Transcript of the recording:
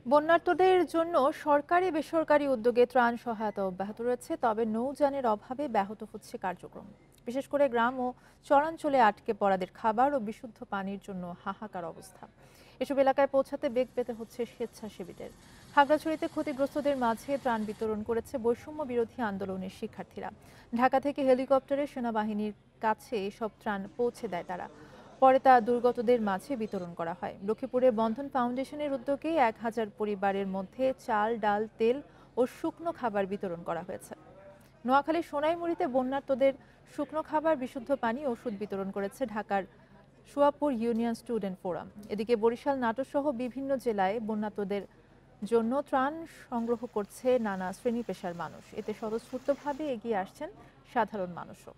বন্যার্তদের জন্য সরকারি বেসরকারি উদ্যোগে ত্রাণ সহায়তা অব্যাহত রয়েছে, তবে নৌযানের অভাবে ব্যাহত হচ্ছে কার্যক্রম। বিশেষ করে গ্রাম ও চরাঞ্চলে আটকে পড়াদের খাবার ও বিশুদ্ধ পানির জন্য হাহাকার অবস্থা। এসব এলাকায় পৌঁছাতে বেগ পেতে হচ্ছে স্বেচ্ছাসেবীদের। খাগড়াছড়িতে ক্ষতিগ্রস্তদের মাঝে ত্রাণ বিতরণ করেছে বৈষম্য বিরোধী আন্দোলনের শিক্ষার্থীরা। ঢাকা থেকে হেলিকপ্টারে সেনাবাহিনীর কাছে এসব ত্রাণ পৌঁছে দেয় তারা। পরে তা দুর্গতদের মাঝে বিতরণ করা হয়। লক্ষ্মীপুরে বন্ধন ফাউন্ডেশনের উদ্যোগে ১,০০০ পরিবারের মধ্যে চাল, ডাল, তেল ও শুকনো খাবার বিতরণ করা হয়েছে। নোয়াখালীর সোনাইমুড়ীতে বন্যার্তদের শুকনো খাবার, বিশুদ্ধ পানি, ওষুধ বিতরণ করেছে ঢাকার সুয়াপুর ইউনিয়ন স্টুডেন্ট ফোরাম। এদিকে বরিশাল, নাটোর সহ বিভিন্ন জেলায় বন্যার্তদের জন্য ত্রাণ সংগ্রহ করছে নানা শ্রেণী পেশার মানুষ। এতে স্বতঃস্ফূর্তভাবে এগিয়ে আসছেন সাধারণ মানুষও।